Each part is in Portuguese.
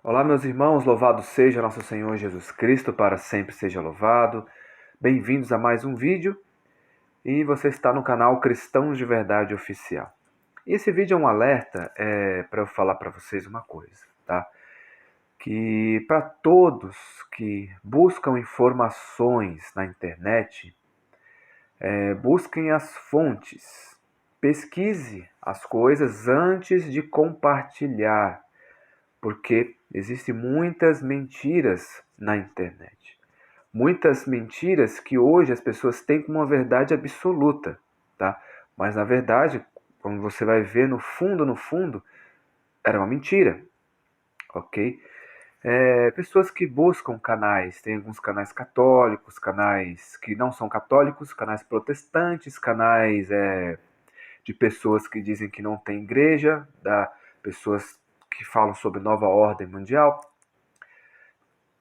Olá, meus irmãos, louvado seja nosso Senhor Jesus Cristo, para sempre seja louvado. Bem-vindos a mais um vídeo e você está no canal Cristãos de Verdade Oficial. Esse vídeo é um alerta para eu falar para vocês uma coisa, tá? Que para todos que buscam informações na internet, busquem as fontes, pesquise as coisas antes de compartilhar, porque existem muitas mentiras na internet. Muitas mentiras que hoje as pessoas têm como uma verdade absoluta, tá? Mas na verdade, como você vai ver no fundo, era uma mentira, ok? Pessoas que buscam canais, tem alguns canais católicos, canais que não são católicos, canais protestantes, canais de pessoas que dizem que não tem igreja, pessoas que falam sobre nova ordem mundial.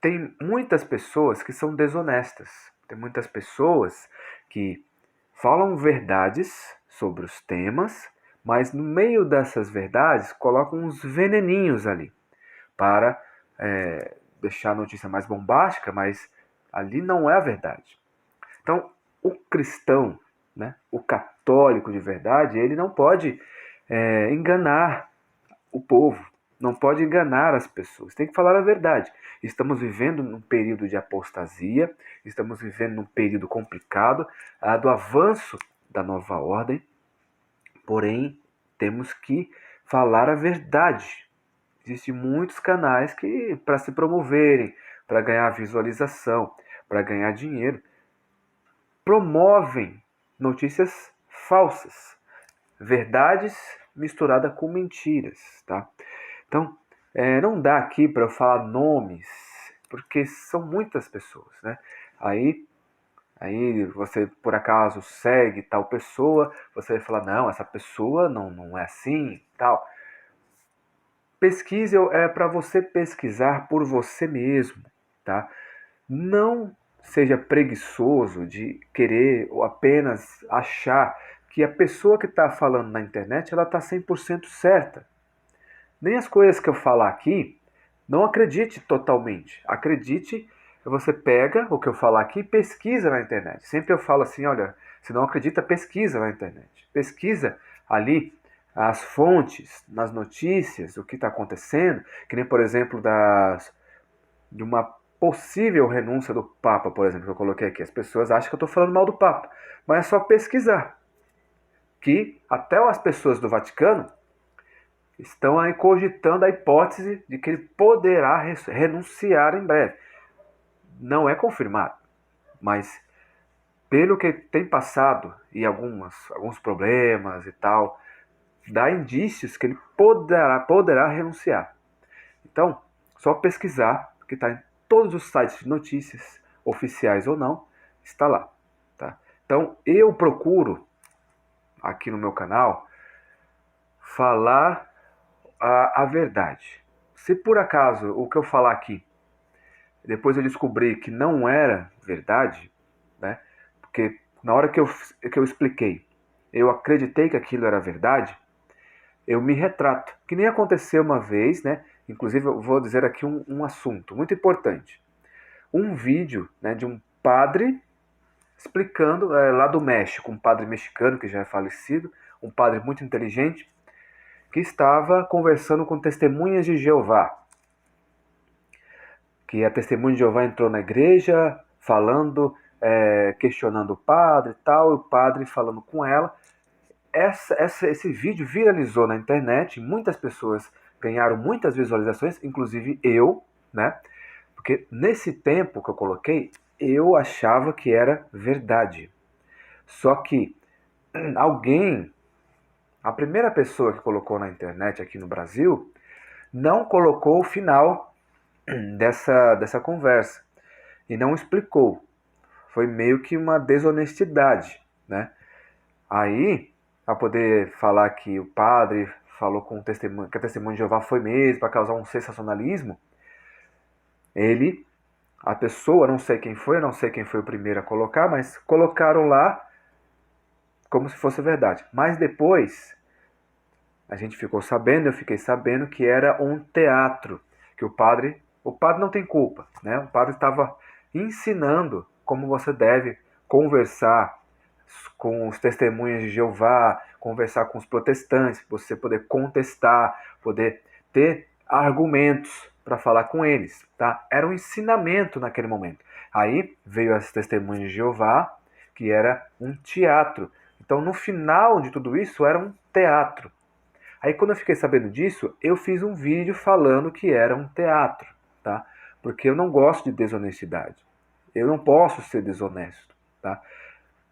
Tem muitas pessoas que são desonestas. Tem muitas pessoas que falam verdades sobre os temas, mas no meio dessas verdades colocam uns veneninhos ali para deixar a notícia mais bombástica, mas ali não é a verdade. Então, o cristão, né, o católico de verdade, ele não pode enganar o povo, não pode enganar as pessoas, tem que falar a verdade. Estamos vivendo num período de apostasia, estamos vivendo num período complicado do avanço da nova ordem, porém temos que falar a verdade. Existem muitos canais que, para se promoverem, para ganhar visualização, para ganhar dinheiro, promovem notícias falsas, verdades misturadas com mentiras, tá? Então, não dá aqui para eu falar nomes, porque são muitas pessoas, né? Aí você, por acaso, segue tal pessoa, você vai falar, não, essa pessoa não é assim, tal. Pesquise é para você pesquisar por você mesmo, tá? Não seja preguiçoso de querer ou apenas achar que a pessoa que está falando na internet ela está 100% certa. Nem as coisas que eu falar aqui, não acredite totalmente. Acredite, você pega o que eu falar aqui e pesquisa na internet. Sempre eu falo assim, olha, se não acredita, pesquisa na internet. Pesquisa ali as fontes, nas notícias, o que está acontecendo, que nem, por exemplo, de uma possível renúncia do Papa, por exemplo, que eu coloquei aqui. As pessoas acham que eu estou falando mal do Papa, mas é só pesquisar. Que até as pessoas do Vaticano estão aí cogitando a hipótese de que ele poderá renunciar em breve. Não é confirmado, mas pelo que tem passado e alguns problemas e tal, dá indícios que ele poderá renunciar. Então, só pesquisar, que está em todos os sites de notícias, oficiais ou não, está lá. Tá? Então, eu procuro, aqui no meu canal, falar a verdade. Se por acaso o que eu falar aqui, depois eu descobri que não era verdade, né? Porque na hora que eu expliquei, eu acreditei que aquilo era verdade, eu me retrato. Que nem aconteceu uma vez, né? Inclusive eu vou dizer aqui um assunto muito importante. Um vídeo, né, de um padre explicando lá do México, um padre mexicano que já é falecido, um padre muito inteligente, que estava conversando com testemunhas de Jeová. Que a testemunha de Jeová entrou na igreja falando, questionando o padre e tal, e o padre falando com ela. Esse vídeo viralizou na internet, muitas pessoas ganharam muitas visualizações, inclusive eu, né? Porque nesse tempo que eu coloquei, eu achava que era verdade. Só que alguém, a primeira pessoa que colocou na internet aqui no Brasil, não colocou o final dessa conversa e não explicou. Foi meio que uma desonestidade, né? Aí, a poder falar que o padre falou com o testemunho, que a testemunha de Jeová foi mesmo para causar um sensacionalismo, ele, a pessoa, não sei quem foi, não sei quem foi o primeiro a colocar, mas colocaram lá como se fosse verdade. Mas depois a gente ficou sabendo, eu fiquei sabendo que era um teatro, que o padre não tem culpa, né? O padre estava ensinando como você deve conversar com os testemunhas de Jeová, conversar com os protestantes, você poder contestar, poder ter argumentos para falar com eles, tá? Era um ensinamento naquele momento. Aí veio as testemunhas de Jeová, que era um teatro. Então, no final de tudo isso, era um teatro. Aí, quando eu fiquei sabendo disso, eu fiz um vídeo falando que era um teatro, tá? Porque eu não gosto de desonestidade. Eu não posso ser desonesto, tá?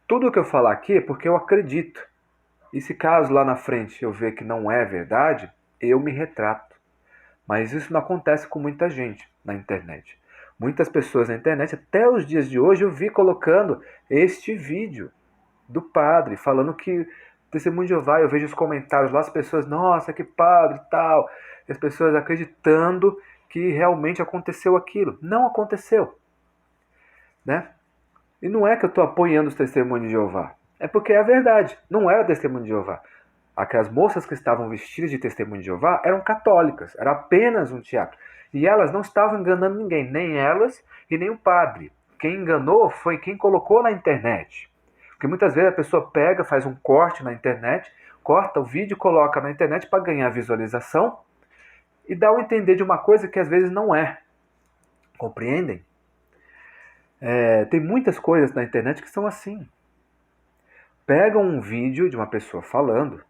Tudo que eu falar aqui é porque eu acredito. E se caso lá na frente eu ver que não é verdade, eu me retrato. Mas isso não acontece com muita gente na internet. Muitas pessoas na internet, até os dias de hoje, eu vi colocando este vídeo do padre, falando que testemunho de Jeová, eu vejo os comentários lá, as pessoas, nossa, que padre e tal, e as pessoas acreditando que realmente aconteceu aquilo. Não aconteceu, né? E não é que eu estou apoiando os testemunhos de Jeová, é porque é a verdade, não era testemunho de Jeová. Aquelas moças que estavam vestidas de testemunho de Jeová eram católicas, era apenas um teatro. E elas não estavam enganando ninguém, nem elas e nem o padre. Quem enganou foi quem colocou na internet. Porque muitas vezes a pessoa pega, faz um corte na internet, corta o vídeo e coloca na internet para ganhar visualização e dá o entender de uma coisa que às vezes não é. Compreendem? Tem muitas coisas na internet que são assim. Pegam um vídeo de uma pessoa falando,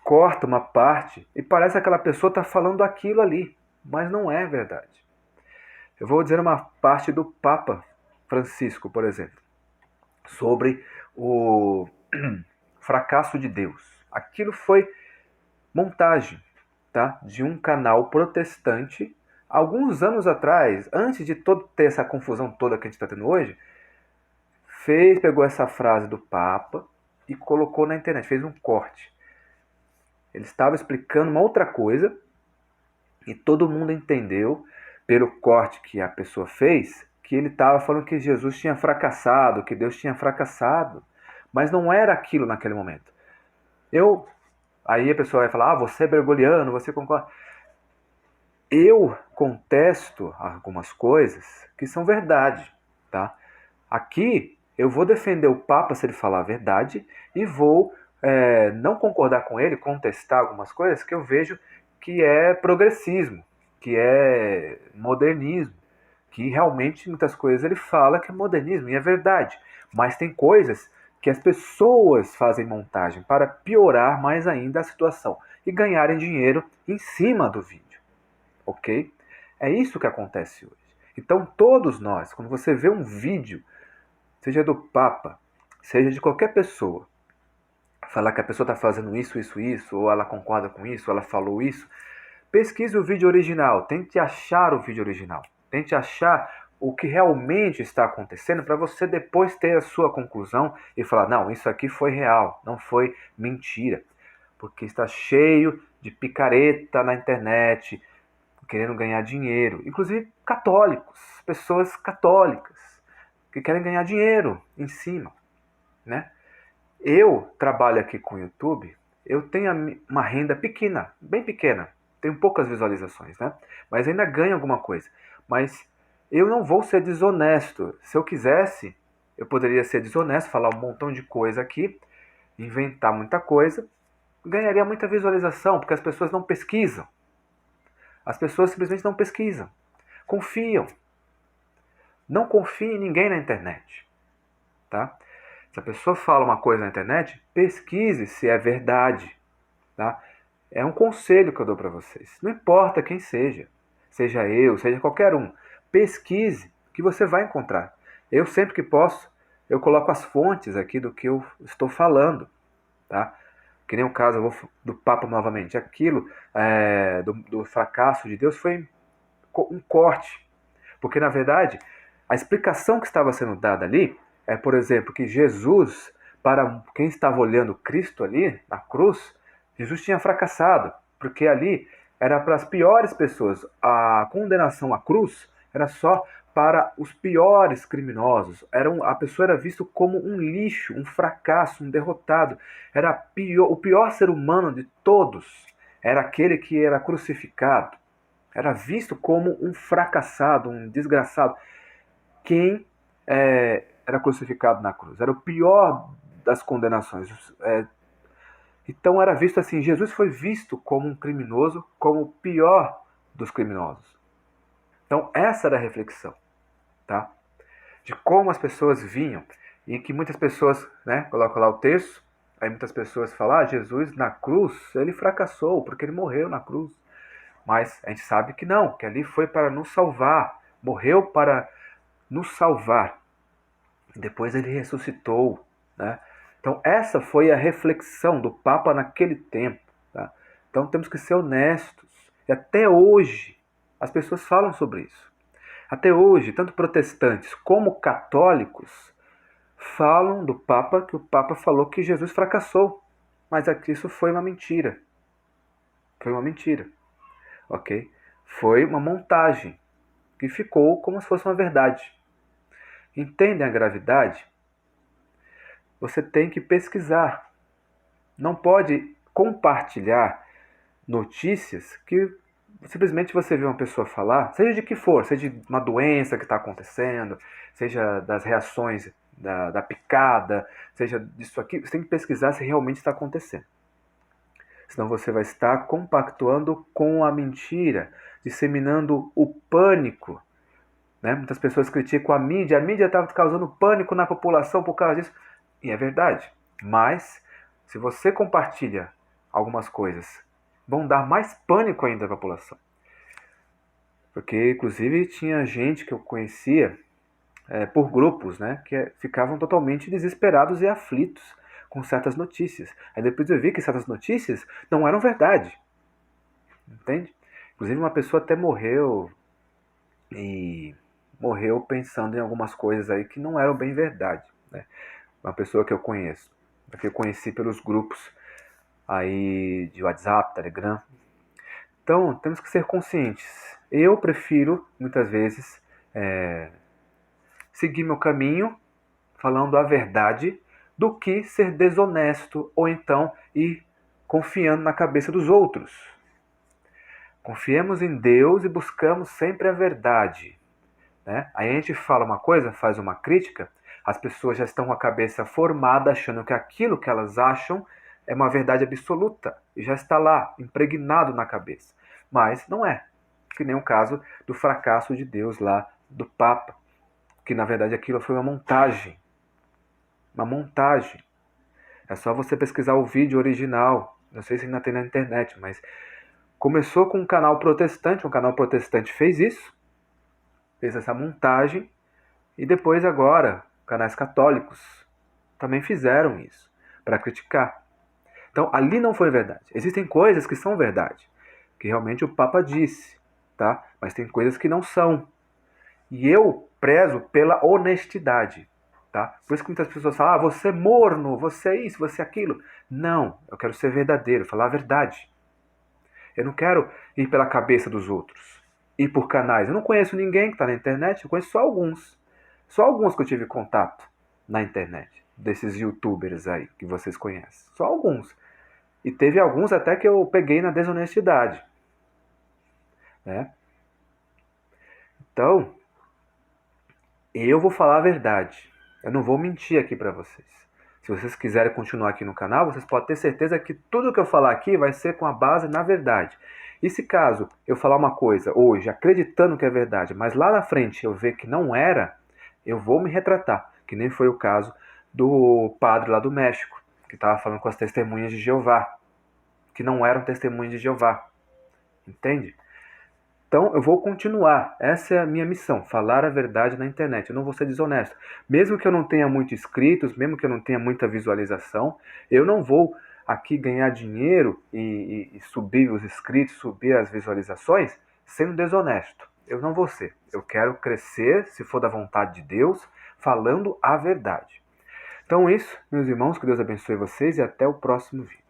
corta uma parte e parece que aquela pessoa está falando aquilo ali, mas não é verdade. Eu vou dizer uma parte do Papa Francisco, por exemplo, sobre o fracasso de Deus. Aquilo foi montagem, tá? De um canal protestante alguns anos atrás, antes de ter essa confusão toda que a gente está tendo hoje, pegou essa frase do Papa e colocou na internet, fez um corte. Ele estava explicando uma outra coisa e todo mundo entendeu, pelo corte que a pessoa fez, que ele estava falando que Jesus tinha fracassado, que Deus tinha fracassado. Mas não era aquilo naquele momento. Aí a pessoa vai falar, você é bergoliano, você concorda. Eu contesto algumas coisas que são verdade, tá? Aqui eu vou defender o Papa se ele falar a verdade e vou não concordar com ele, contestar algumas coisas que eu vejo que é progressismo, que é modernismo, que realmente muitas coisas ele fala que é modernismo, e é verdade. Mas tem coisas que as pessoas fazem montagem para piorar mais ainda a situação e ganharem dinheiro em cima do vídeo, ok? É isso que acontece hoje. Então todos nós, quando você vê um vídeo, seja do Papa, seja de qualquer pessoa, falar que a pessoa está fazendo isso, isso, isso, ou ela concorda com isso, ou ela falou isso, pesquise o vídeo original, tente achar o vídeo original, tente achar o que realmente está acontecendo para você depois ter a sua conclusão e falar, não, isso aqui foi real, não foi mentira, porque está cheio de picareta na internet, querendo ganhar dinheiro, inclusive católicos, pessoas católicas que querem ganhar dinheiro em cima, né? Eu trabalho aqui com o YouTube, eu tenho uma renda pequena, bem pequena, tenho poucas visualizações, né? Mas ainda ganho alguma coisa. Mas eu não vou ser desonesto. Se eu quisesse, eu poderia ser desonesto, falar um montão de coisa aqui, inventar muita coisa, ganharia muita visualização, porque as pessoas não pesquisam. As pessoas simplesmente não pesquisam. Confiam. Não confie em ninguém na internet, tá? Se a pessoa fala uma coisa na internet, pesquise se é verdade, tá? É um conselho que eu dou para vocês. Não importa quem seja, seja eu, seja qualquer um, pesquise que você vai encontrar. Eu sempre que posso, eu coloco as fontes aqui do que eu estou falando, tá? Que nem o caso do Papa novamente. Aquilo do fracasso de Deus foi um corte, porque na verdade a explicação que estava sendo dada ali é, por exemplo, que Jesus, para quem estava olhando Cristo ali na cruz, Jesus tinha fracassado, porque ali era para as piores pessoas. A condenação à cruz era só para os piores criminosos. A pessoa era vista como um lixo, um fracasso, um derrotado. Era o pior ser humano de todos. Era aquele que era crucificado. Era visto como um fracassado, um desgraçado. Quem era crucificado na cruz. Era o pior das condenações. Então era visto assim, Jesus foi visto como um criminoso, como o pior dos criminosos. Então essa era a reflexão, tá? De como as pessoas vinham e que muitas pessoas, né, colocam lá o texto, aí muitas pessoas falam, Jesus na cruz, ele fracassou porque ele morreu na cruz. Mas a gente sabe que não, que ali foi para nos salvar, morreu para nos salvar. Depois ele ressuscitou, né? Então essa foi a reflexão do Papa naquele tempo, tá? Então temos que ser honestos. E até hoje as pessoas falam sobre isso. Até hoje, tanto protestantes como católicos falam do Papa, que o Papa falou que Jesus fracassou. Mas isso foi uma mentira. Foi uma mentira, ok? Foi uma montagem que ficou como se fosse uma verdade. Entendem a gravidade? Você tem que pesquisar. Não pode compartilhar notícias que simplesmente você vê uma pessoa falar, seja de que for, seja de uma doença que está acontecendo, seja das reações da picada, seja disso aqui, você tem que pesquisar se realmente está acontecendo. Senão você vai estar compactuando com a mentira, disseminando o pânico. Né? Muitas pessoas criticam a mídia está causando pânico na população por causa disso. E é verdade. Mas, se você compartilha algumas coisas, vão dar mais pânico ainda à população. Porque, inclusive, tinha gente que eu conhecia por grupos, né, que ficavam totalmente desesperados e aflitos com certas notícias. Aí depois eu vi que certas notícias não eram verdade. Entende? Inclusive, uma pessoa até morreu e morreu pensando em algumas coisas aí que não eram bem verdade, né? Uma pessoa que eu conheço, que eu conheci pelos grupos aí de WhatsApp, Telegram. Então, temos que ser conscientes. Eu prefiro, muitas vezes, seguir meu caminho falando a verdade do que ser desonesto ou então ir confiando na cabeça dos outros. Confiemos em Deus e buscamos sempre a verdade. Né? Aí a gente fala uma coisa, faz uma crítica, as pessoas já estão com a cabeça formada, achando que aquilo que elas acham é uma verdade absoluta, e já está lá, impregnado na cabeça. Mas não é, que nem o caso do fracasso de Deus lá, do Papa, que na verdade aquilo foi uma montagem. Uma montagem. É só você pesquisar o vídeo original, não sei se ainda tem na internet, mas começou com um canal protestante fez isso, fez essa montagem, e depois agora, canais católicos também fizeram isso, para criticar. Então, ali não foi verdade. Existem coisas que são verdade, que realmente o Papa disse, tá? Mas tem coisas que não são. E eu prezo pela honestidade, tá? Por isso que muitas pessoas falam, você é morno, você é isso, você é aquilo. Não, eu quero ser verdadeiro, falar a verdade. Eu não quero ir pela cabeça dos outros, ir por canais. Eu não conheço ninguém que está na internet, eu conheço só alguns. Só alguns que eu tive contato na internet, desses youtubers aí que vocês conhecem. Só alguns. E teve alguns até que eu peguei na desonestidade. Né? Então, eu vou falar a verdade. Eu não vou mentir aqui para vocês. Se vocês quiserem continuar aqui no canal, vocês podem ter certeza que tudo que eu falar aqui vai ser com a base na verdade. E se caso eu falar uma coisa hoje, acreditando que é verdade, mas lá na frente eu ver que não era, eu vou me retratar. Que nem foi o caso do padre lá do México, que estava falando com as testemunhas de Jeová, que não eram testemunhas de Jeová. Entende? Então eu vou continuar. Essa é a minha missão, falar a verdade na internet. Eu não vou ser desonesto. Mesmo que eu não tenha muitos inscritos, mesmo que eu não tenha muita visualização, eu não vou aqui ganhar dinheiro e subir os inscritos, subir as visualizações, sendo desonesto. Eu não vou ser. Eu quero crescer, se for da vontade de Deus, falando a verdade. Então isso, meus irmãos, que Deus abençoe vocês e até o próximo vídeo.